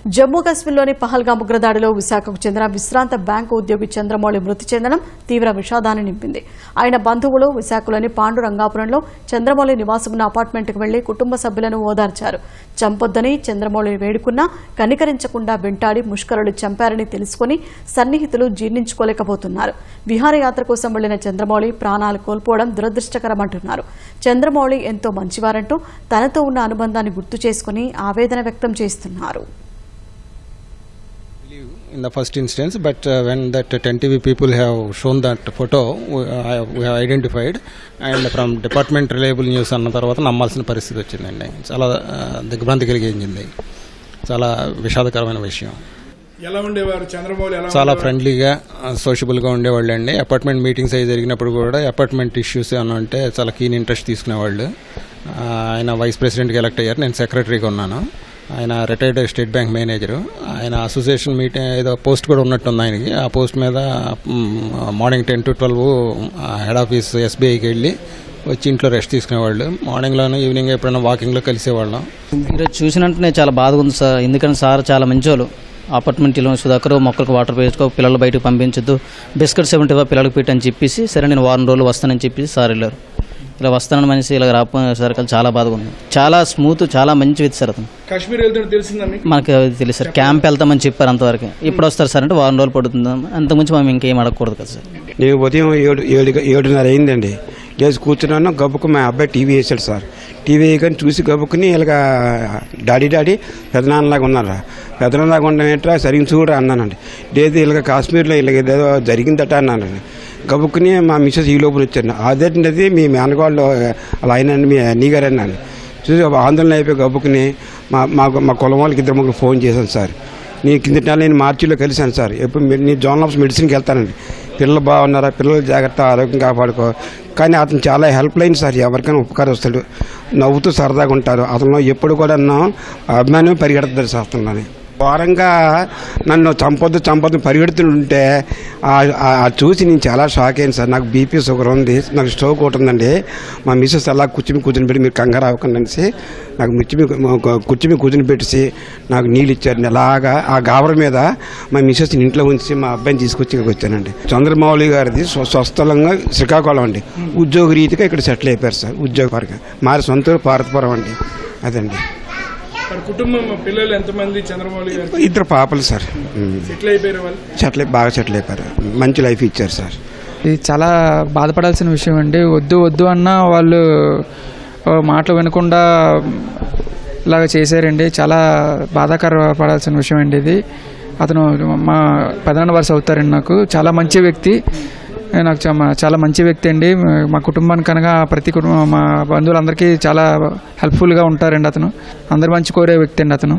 జమ్మూ కాశ్మీర్లోని పహల్గామ్ ఉగ్రదాడిలో విశాఖకు చెందిన విశ్రాంత బ్యాంకు ఉద్యోగి చంద్రమౌళి మృతి చెందడం తీవ్ర విషాదాన్ని నింపింది. ఆయన బంధువులు విశాఖలోని పాండురంగాపురంలో చంద్రమౌళి నివాసమున్న అపార్ట్మెంట్కు వెళ్లి కుటుంబ సభ్యులను ఓదార్చారు. చంపొద్దని చంద్రమౌళిని వేడుకున్నా కనికరించకుండా వెంటాడి ముష్కరులు చంపారని తెలుసుకుని సన్నిహితులు జీర్ణించుకోలేకపోతున్నారు. విహారయాత్ర కోసం వెళ్లిన చంద్రమౌళి ప్రాణాలు కోల్పోవడం దురదృష్టకరమంటున్నారు. చంద్రమౌళి ఎంతో మంచివారంటూ తనతో ఉన్న అనుబంధాన్ని గుర్తు చేసుకుని ఆవేదన వ్యక్తం చేస్తున్నారు. In the first instance, but when that 10 TV people have shown that photo, we have identified, and from department reliable news అన్న తర్వాత నమ్మాల్సిన పరిస్థితి వచ్చిందండి. చాలా దిగ్భ్రాంతి కలిగించింది. చాలా విషాదకరమైన విషయం. ఎలా ఉండేవారు చంద్రమౌళి? చాలా ఫ్రెండ్లీగా సోషబుల్గా ఉండేవాళ్ళు అండి. అపార్ట్మెంట్ మీటింగ్స్ అవి జరిగినప్పుడు కూడా అపార్ట్మెంట్ ఇష్యూస్ ఏమన్నా అంటే చాలా కీన్ ఇంట్రెస్ట్ తీసుకునేవాళ్ళు. ఆయన వైస్ ప్రెసిడెంట్గా ఎలక్ట్ అయ్యారు, నేను సెక్రటరీగా ఉన్నాను. ఆయన రిటైర్డ్ స్టేట్ బ్యాంక్ మేనేజరు. ఆయన అసోసియేషన్ మీటింగ్ ఏదో పోస్ట్ కూడా ఉన్నట్టుంది ఆయనకి. ఆ పోస్ట్ మీద మార్నింగ్ 10 to 12 హెడ్ ఆఫీస్ ఎస్బీఐకి వెళ్ళి వచ్చి ఇంట్లో రెస్ట్ తీసుకునేవాళ్ళు. మార్నింగ్లోనూ ఈవినింగ్ ఎప్పుడైనా వాకింగ్లో కలిసేవాళ్ళం. ఈరోజు చూసినట్టు చాలా బాధగా ఉంది సార్. ఎందుకంటే సార్ చాలా మంచోళ్ళు. అపార్ట్మెంట్లో సుధాకర్ మొక్కలకు వాటర్ వేసుకో, పిల్లలు బయటకు పంపించద్దు, బిస్కెట్ 75 పిల్లలకు పెట్టని చెప్పేసి సరే నేను వారం రోజులు వస్తానని చెప్పేసి సార్ వెళ్ళారు. ఇలా వస్తానని మనిషి ఇలా రాకపోయేసరికి చాలా బాధగా ఉంది. చాలా స్మూత్, చాలా మంచి వ్యక్తి సార్ అతను. కాశ్మీర్ వెళ్తాడు తెలిసిందా మీకు? మనకు తెలుసు సార్. క్యాంప్ వెళ్తామని చెప్పారు అంతవరకు. ఇప్పుడు వస్తారు సార్ అంటే వారం రోజులు పడుతుంది. అంతకుమించి మనం ఇంకేం అడగకూడదు కదా సార్. నేను ఉదయం 7:30 అయిందండి. లేచి కూర్చున్నాను. గబ్బుకు మా అబ్బాయి టీవీ వేసాడు సార్. టీవీ వేయగానే చూసి గబ్బుకుని ఇలాగ డాడీ పెదనాన్నలాగా ఉన్నారా, పెదనాన్నలాగా ఉండడం ఏంట్రా సరిగ్గా చూడరా అన్నానండి. లేదు ఇలాగ కాశ్మీర్లో ఇలాగ ఏదో జరిగిందట అన్నానండి. గబుక్కుని మా మిస్సెస్ ఈ లోపల వచ్చాను. అదేంటది మీ మేనగాళ్ళు అలా అయినండి, మీ నీగారు అన్నాను. చూసి ఆందోళన అయిపోయి గబుక్కుని మా కులం వాళ్ళకి 2-3 ఫోన్ చేశాను సార్. నేను కిందటి నెల నేను మార్చిలో కలిశాను సార్. ఎప్పుడు నేను జోనల్ ఆఫ్ మెడిసిన్కి వెళ్తానండి. పిల్లలు బాగున్నారా, పిల్లలు జాగ్రత్త, ఆరోగ్యం కాపాడుకో. కానీ అతను చాలా హెల్ప్ లైన్ సార్. ఎవరికైనా ఉపకారం వస్తాడు, నవ్వుతూ సరదాగా ఉంటారు. అతను ఎప్పుడు కూడా అభిమానం పరిగెడతాడు సార్. అతను వారంగా నన్ను చంపొద్దు పరిగెడుతుంటే చూసి నేను చాలా షాక్ అయ్యాను సార్. నాకు బీపీ షుగర్ ఉంది, నాకు స్ట్రోక్ ఒకటి ఉందండి. మా మిస్సెస్ అలా కూర్చుని పెట్టి మీరు కంగారు అవ్వకండి అనేసి నాకు కూర్చుని పెట్టేసి నాకు నీళ్ళు ఇచ్చారు. అలాగా ఆ గాబర మీద మా మిస్సెస్ ఇంట్లో ఉంచి మా అబ్బాయిని తీసుకొచ్చి ఇక్కడికి వచ్చానండి. చంద్రమౌళి గారిది స్వస్థలంగా శ్రీకాకుళం అండి. ఉద్యోగ రీతిగా ఇక్కడ సెటిల్ అయిపోయారు సార్. ఉద్యోగపరంగా మారి సొంత భారతపురం అండి. అదండి. కుటుంబం పిల్లలు ఎంతమంది? చంద్రమౌళి గారు 2 పాపలు సార్. బాగా సెటిల్ అయిపోయారు. మంచి లైఫ్ ఇచ్చారు సార్. ఇది చాలా బాధపడాల్సిన విషయం అండి. వద్దు అన్నా వాళ్ళు మాటలు వినకుండా ఇలాగ చేశారండి. చాలా బాధాకరపడాల్సిన విషయం అండి ఇది. అతను మా పెదనాన్న వరుస అవుతారండి. నాకు చాలా మంచి వ్యక్తి. నాకు చాలా మంచి వ్యక్తి అండి. మా కుటుంబానికి కనుక మా బంధువులందరికీ చాలా హెల్ప్ఫుల్గా ఉంటారండి. అతను అందరు మంచి కోరే వ్యక్తి అండి అతను.